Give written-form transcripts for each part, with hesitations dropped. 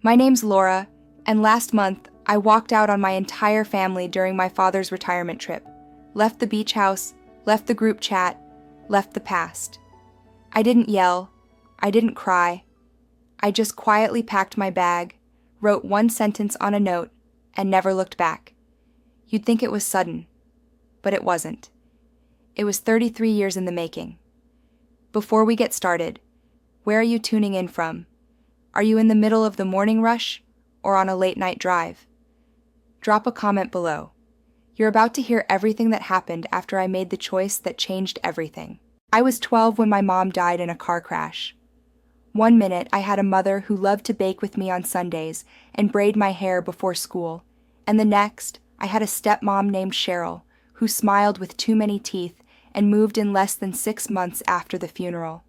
My name's Laura, and last month I walked out on my entire family during my father's retirement trip. Left the beach house, left the group chat, left the past. I didn't yell, I didn't cry. I just quietly packed my bag, wrote one sentence on a note, and never looked back. You'd think it was sudden, but it wasn't. It was 33 years in the making. Before we get started, where are you tuning in from? Are you in the middle of the morning rush or on a late-night drive? Drop a comment below. You're about to hear everything that happened after I made the choice that changed everything. I was 12 when my mom died in a car crash. One minute, I had a mother who loved to bake with me on Sundays and braid my hair before school, and the next, I had a stepmom named Cheryl who smiled with too many teeth and moved in less than 6 months after the funeral.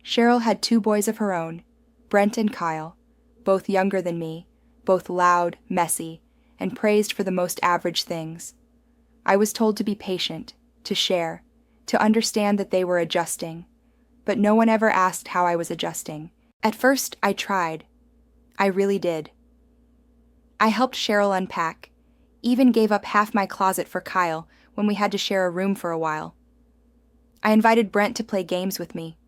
Cheryl had 2 boys of her own, Brent and Kyle, both younger than me, both loud, messy, and praised for the most average things. I was told to be patient, to share, to understand that they were adjusting, but no one ever asked how I was adjusting. At first, I tried. I really did. I helped Cheryl unpack, even gave up half my closet for Kyle when we had to share a room for a while. I invited Brent to play games with me.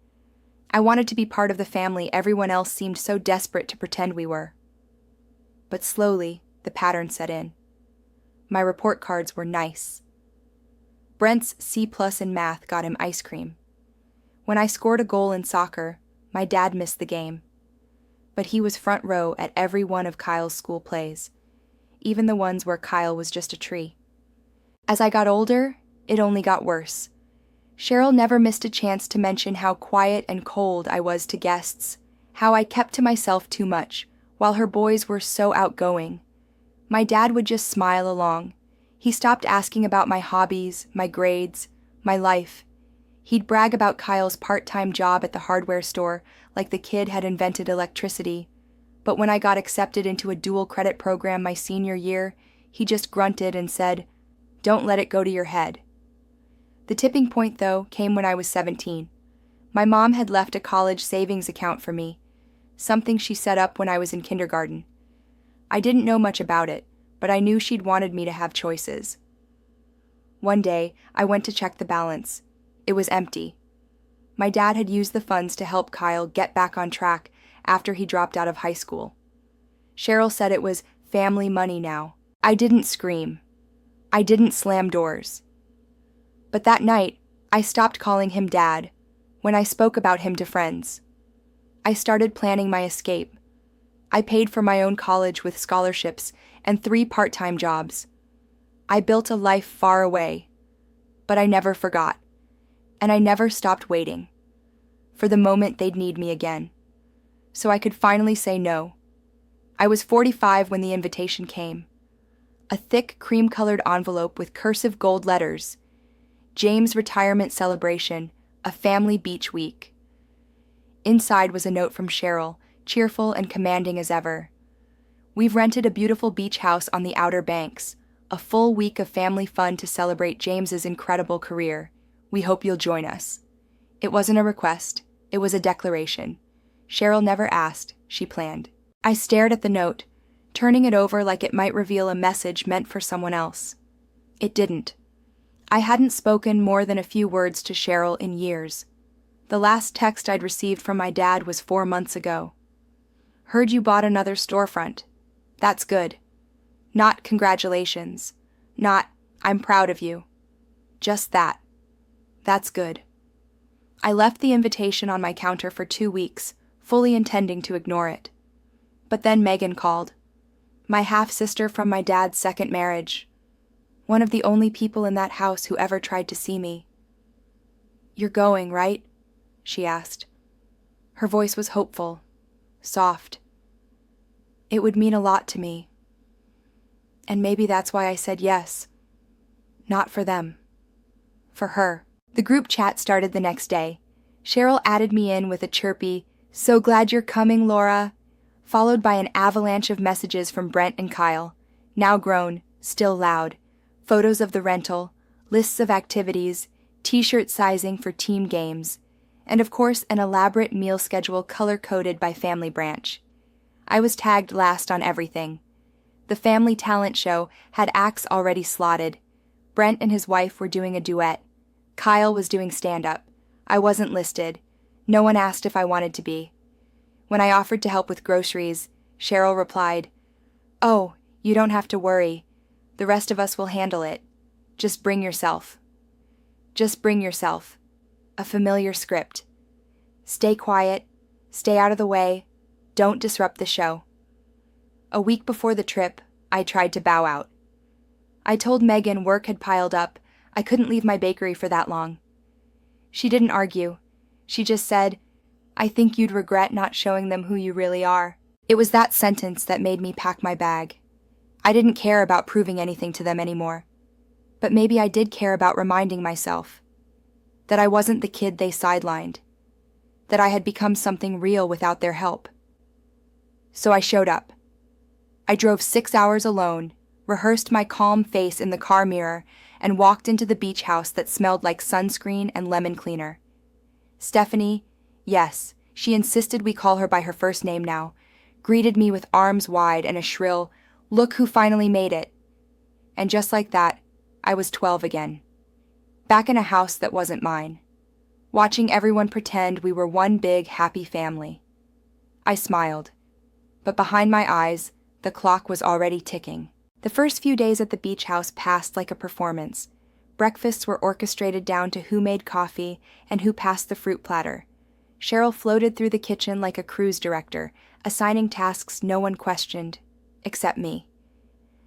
I wanted to be part of the family everyone else seemed so desperate to pretend we were. But slowly, the pattern set in. My report cards were nice. Brent's C+ in math got him ice cream. When I scored a goal in soccer, my dad missed the game. But he was front row at every one of Kyle's school plays, even the ones where Kyle was just a tree. As I got older, it only got worse. Cheryl never missed a chance to mention how quiet and cold I was to guests, how I kept to myself too much, while her boys were so outgoing. My dad would just smile along. He stopped asking about my hobbies, my grades, my life. He'd brag about Kyle's part-time job at the hardware store like the kid had invented electricity. But when I got accepted into a dual credit program my senior year, he just grunted and said, "Don't let it go to your head." The tipping point, though, came when I was 17. My mom had left a college savings account for me, something she set up when I was in kindergarten. I didn't know much about it, but I knew she'd wanted me to have choices. One day, I went to check the balance. It was empty. My dad had used the funds to help Kyle get back on track after he dropped out of high school. Cheryl said it was family money now. I didn't scream. I didn't slam doors. But that night, I stopped calling him Dad when I spoke about him to friends. I started planning my escape. I paid for my own college with scholarships and 3 part-time jobs. I built a life far away, but I never forgot, and I never stopped waiting for the moment they'd need me again, so I could finally say no. I was 45 when the invitation came. A thick cream-colored envelope with cursive gold letters. James' retirement celebration, a family beach week. Inside was a note from Cheryl, cheerful and commanding as ever. We've rented a beautiful beach house on the Outer Banks, a full week of family fun to celebrate James's incredible career. We hope you'll join us. It wasn't a request, it was a declaration. Cheryl never asked, she planned. I stared at the note, turning it over like it might reveal a message meant for someone else. It didn't. I hadn't spoken more than a few words to Cheryl in years. The last text I'd received from my dad was 4 months ago. "Heard you bought another storefront. That's good." Not congratulations. Not, "I'm proud of you." Just that. That's good. I left the invitation on my counter for 2 weeks, fully intending to ignore it. But then Megan called. My half-sister from my dad's second marriage. One of the only people in that house who ever tried to see me. "You're going, right?" she asked. Her voice was hopeful, soft. It would mean a lot to me. And maybe that's why I said yes. Not for them. For her. The group chat started the next day. Cheryl added me in with a chirpy, "So glad you're coming, Laura," followed by an avalanche of messages from Brent and Kyle, now grown, still loud. Photos of the rental, lists of activities, t-shirt sizing for team games, and of course an elaborate meal schedule color-coded by family branch. I was tagged last on everything. The family talent show had acts already slotted. Brent and his wife were doing a duet. Kyle was doing stand-up. I wasn't listed. No one asked if I wanted to be. When I offered to help with groceries, Cheryl replied, "Oh, you don't have to worry. The rest of us will handle it. Just bring yourself." Just bring yourself. A familiar script. Stay quiet. Stay out of the way. Don't disrupt the show. A week before the trip, I tried to bow out. I told Megan work had piled up. I couldn't leave my bakery for that long. She didn't argue. She just said, "I think you'd regret not showing them who you really are." It was that sentence that made me pack my bag. I didn't care about proving anything to them anymore. But maybe I did care about reminding myself that I wasn't the kid they sidelined, that I had become something real without their help. So I showed up. I drove 6 hours alone, rehearsed my calm face in the car mirror, and walked into the beach house that smelled like sunscreen and lemon cleaner. Stephanie, yes, she insisted we call her by her first name now, greeted me with arms wide and a shrill, "Look who finally made it." And just like that, I was 12 again. Back in a house that wasn't mine, watching everyone pretend we were one big, happy family. I smiled, but behind my eyes, the clock was already ticking. The first few days at the beach house passed like a performance. Breakfasts were orchestrated down to who made coffee and who passed the fruit platter. Cheryl floated through the kitchen like a cruise director, assigning tasks no one questioned, except me.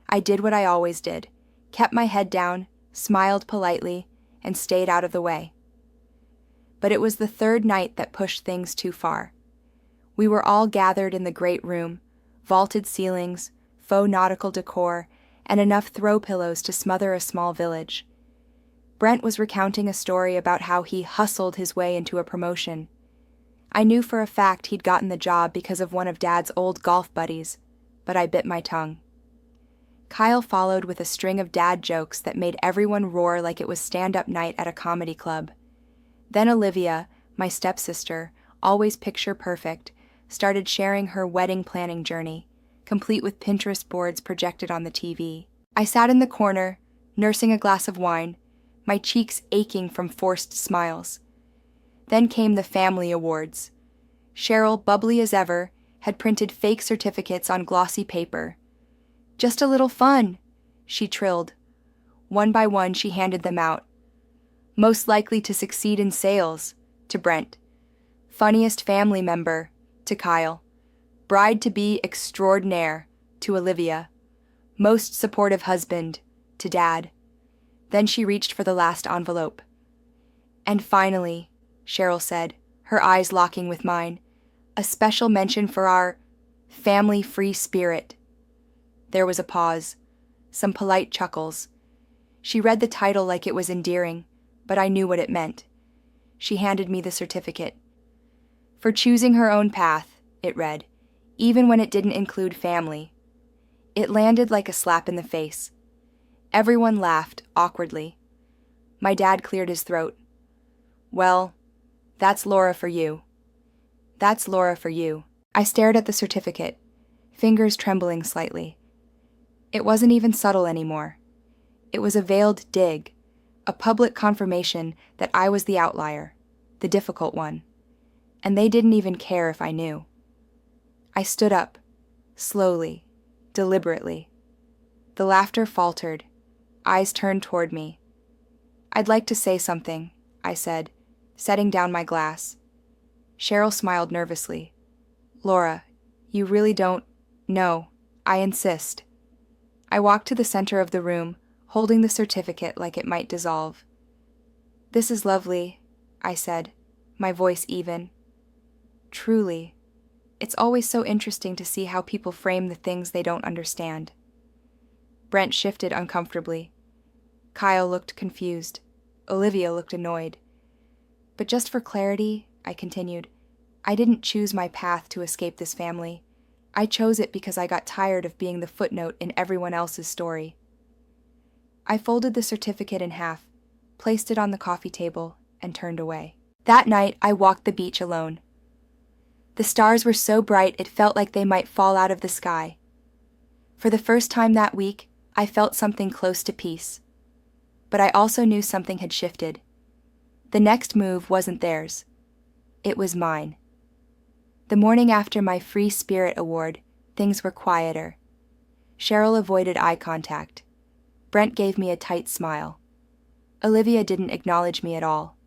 I did what I always did, kept my head down, smiled politely, and stayed out of the way. But it was the third night that pushed things too far. We were all gathered in the great room, vaulted ceilings, faux nautical decor, and enough throw pillows to smother a small village. Brent was recounting a story about how he hustled his way into a promotion. I knew for a fact he'd gotten the job because of one of Dad's old golf buddies, but I bit my tongue. Kyle followed with a string of dad jokes that made everyone roar like it was stand-up night at a comedy club. Then Olivia, my stepsister, always picture perfect, started sharing her wedding planning journey, complete with Pinterest boards projected on the TV. I sat in the corner, nursing a glass of wine, my cheeks aching from forced smiles. Then came the family awards. Cheryl, bubbly as ever, had printed fake certificates on glossy paper. "Just a little fun," she trilled. One by one she handed them out. "Most likely to succeed in sales," to Brent. "Funniest family member," to Kyle. "Bride-to-be extraordinaire," to Olivia. "Most supportive husband," to Dad. Then she reached for the last envelope. "And finally," Cheryl said, her eyes locking with mine, "a special mention for our family-free spirit." There was a pause, some polite chuckles. She read the title like it was endearing, but I knew what it meant. She handed me the certificate. "For choosing her own path," it read, even when it didn't include family. It landed like a slap in the face. Everyone laughed, awkwardly. My dad cleared his throat. "Well, that's Laura for you. That's Laura for you." I stared at the certificate, fingers trembling slightly. It wasn't even subtle anymore. It was a veiled dig, a public confirmation that I was the outlier, the difficult one. And they didn't even care if I knew. I stood up, slowly, deliberately. The laughter faltered, eyes turned toward me. "I'd like to say something," I said, setting down my glass. Cheryl smiled nervously. "Laura, you really don't..." "No, I insist." I walked to the center of the room, holding the certificate like it might dissolve. "This is lovely," I said, my voice even. "Truly. It's always so interesting to see how people frame the things they don't understand." Brent shifted uncomfortably. Kyle looked confused. Olivia looked annoyed. "But just for clarity," I continued, "I didn't choose my path to escape this family. I chose it because I got tired of being the footnote in everyone else's story." I folded the certificate in half, placed it on the coffee table, and turned away. That night, I walked the beach alone. The stars were so bright it felt like they might fall out of the sky. For the first time that week, I felt something close to peace. But I also knew something had shifted. The next move wasn't theirs. It was mine. The morning after my Free Spirit Award, things were quieter. Cheryl avoided eye contact. Brent gave me a tight smile. Olivia didn't acknowledge me at all.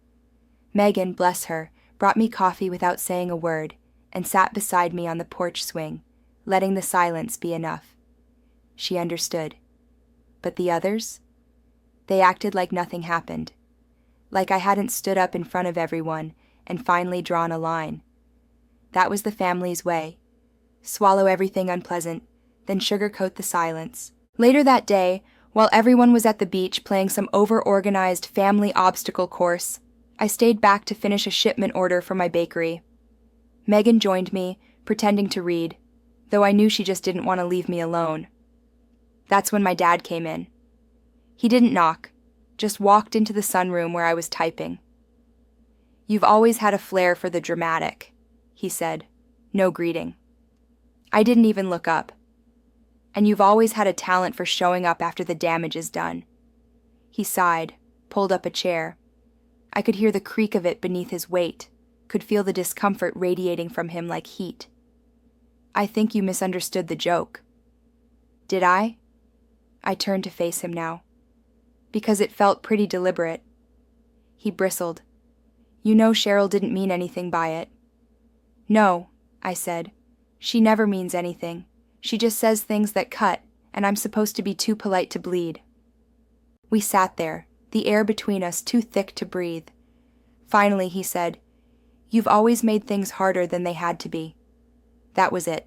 Megan, bless her, brought me coffee without saying a word and sat beside me on the porch swing, letting the silence be enough. She understood. But the others? They acted like nothing happened. Like I hadn't stood up in front of everyone and finally drawn a line. That was the family's way. Swallow everything unpleasant, then sugarcoat the silence. Later that day, while everyone was at the beach playing some over-organized family obstacle course, I stayed back to finish a shipment order for my bakery. Megan joined me, pretending to read, though I knew she just didn't want to leave me alone. That's when my dad came in. He didn't knock, just walked into the sunroom where I was typing. "You've always had a flair for the dramatic," he said, no greeting. I didn't even look up. "And you've always had a talent for showing up after the damage is done." He sighed, pulled up a chair. I could hear the creak of it beneath his weight, could feel the discomfort radiating from him like heat. "I think you misunderstood the joke." Did I? I turned to face him now, because it felt pretty deliberate. He bristled. "You know Cheryl didn't mean anything by it." "No," I said. "She never means anything. She just says things that cut, and I'm supposed to be too polite to bleed." We sat there, the air between us too thick to breathe. Finally, he said, "You've always made things harder than they had to be." That was it.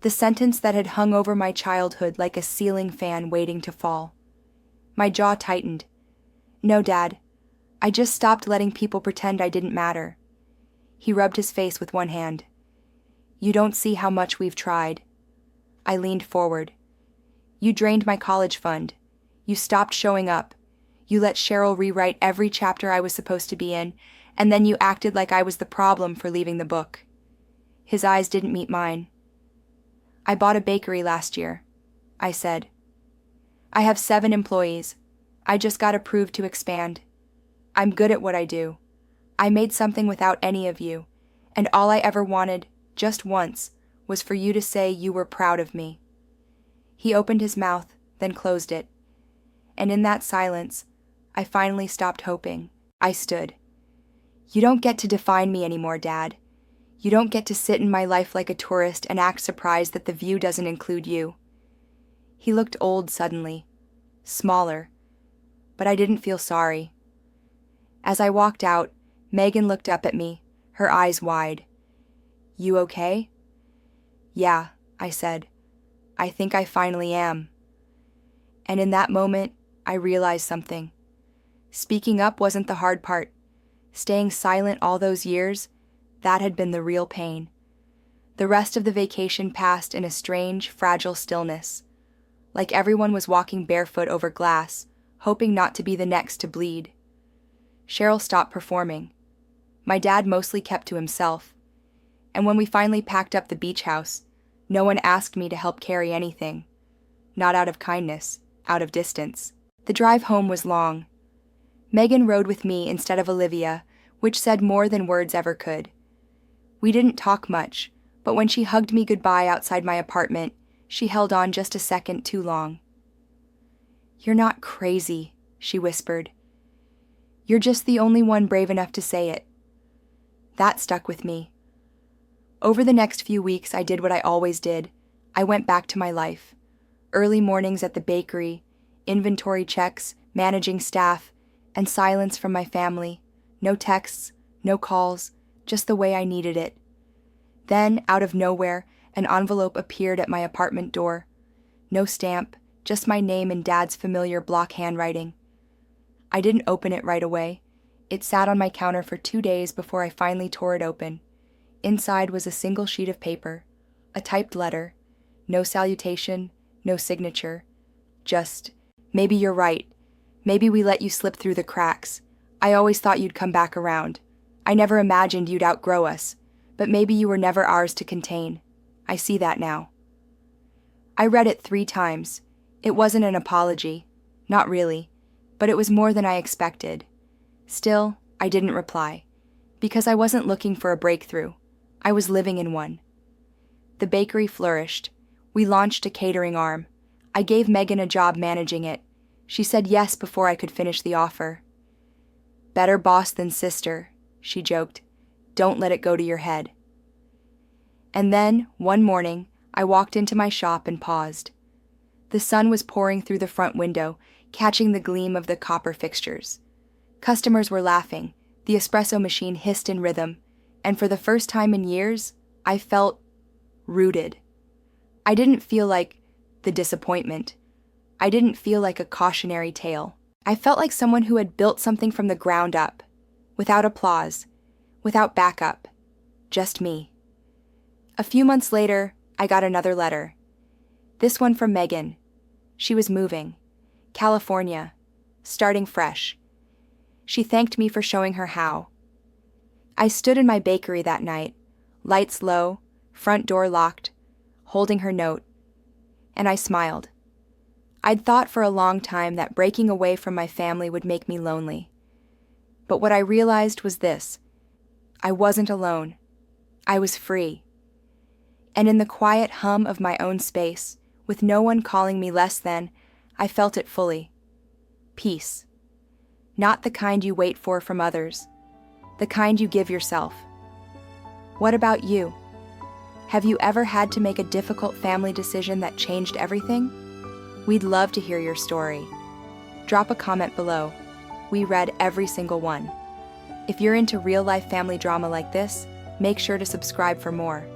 The sentence that had hung over my childhood like a ceiling fan waiting to fall. My jaw tightened. "No, Dad. I just stopped letting people pretend I didn't matter." He rubbed his face with one hand. "You don't see how much we've tried." I leaned forward. "You drained my college fund. You stopped showing up. You let Cheryl rewrite every chapter I was supposed to be in, and then you acted like I was the problem for leaving the book." His eyes didn't meet mine. "I bought a bakery last year," I said. "I have 7 employees. I just got approved to expand. I'm good at what I do. I made something without any of you, and all I ever wanted, just once, was for you to say you were proud of me." He opened his mouth, then closed it. And in that silence, I finally stopped hoping. I stood. "You don't get to define me anymore, Dad. You don't get to sit in my life like a tourist and act surprised that the view doesn't include you." He looked old suddenly, smaller, but I didn't feel sorry. As I walked out, Megan looked up at me, her eyes wide. "You okay?" "Yeah," I said. "I think I finally am." And in that moment, I realized something. Speaking up wasn't the hard part. Staying silent all those years, that had been the real pain. The rest of the vacation passed in a strange, fragile stillness, like everyone was walking barefoot over glass, hoping not to be the next to bleed. Cheryl stopped performing. My dad mostly kept to himself. And when we finally packed up the beach house, no one asked me to help carry anything. Not out of kindness, out of distance. The drive home was long. Megan rode with me instead of Olivia, which said more than words ever could. We didn't talk much, but when she hugged me goodbye outside my apartment, she held on just a second too long. "You're not crazy," she whispered. "You're just the only one brave enough to say it." That stuck with me. Over the next few weeks, I did what I always did. I went back to my life. Early mornings at the bakery, inventory checks, managing staff, and silence from my family. No texts, no calls, just the way I needed it. Then, out of nowhere, an envelope appeared at my apartment door. No stamp, just my name in Dad's familiar block handwriting. I didn't open it right away. It sat on my counter for 2 days before I finally tore it open. Inside was a single sheet of paper, a typed letter. No salutation, no signature. Just, "Maybe you're right. Maybe we let you slip through the cracks. I always thought you'd come back around. I never imagined you'd outgrow us. but maybe you were never ours to contain. I see that now. I read it 3 times. It wasn't an apology. Not really. But it was more than I expected. Still, I didn't reply. Because I wasn't looking for a breakthrough. I was living in one. The bakery flourished. We launched a catering arm. I gave Megan a job managing it. She said yes before I could finish the offer. Better boss than sister, she joked. Don't let it go to your head. And then, one morning, I walked into my shop and paused. The sun was pouring through the front window, catching the gleam of the copper fixtures. Customers were laughing, the espresso machine hissed in rhythm, and for the first time in years, I felt rooted. I didn't feel like the disappointment. I didn't feel like a cautionary tale. I felt like someone who had built something from the ground up, without applause, without backup, just me. A few months later, I got another letter. This one from Megan. She was moving. California. Starting fresh. She thanked me for showing her how. I stood in my bakery that night, lights low, front door locked, holding her note. And I smiled. I'd thought for a long time that breaking away from my family would make me lonely. But what I realized was this. I wasn't alone. I was free. And in the quiet hum of my own space, with no one calling me less than, I felt it fully. Peace. Not the kind you wait for from others, the kind you give yourself. What about you? Have you ever had to make a difficult family decision that changed everything? We'd love to hear your story. Drop a comment below. We read every single one. If you're into real-life family drama like this, make sure to subscribe for more.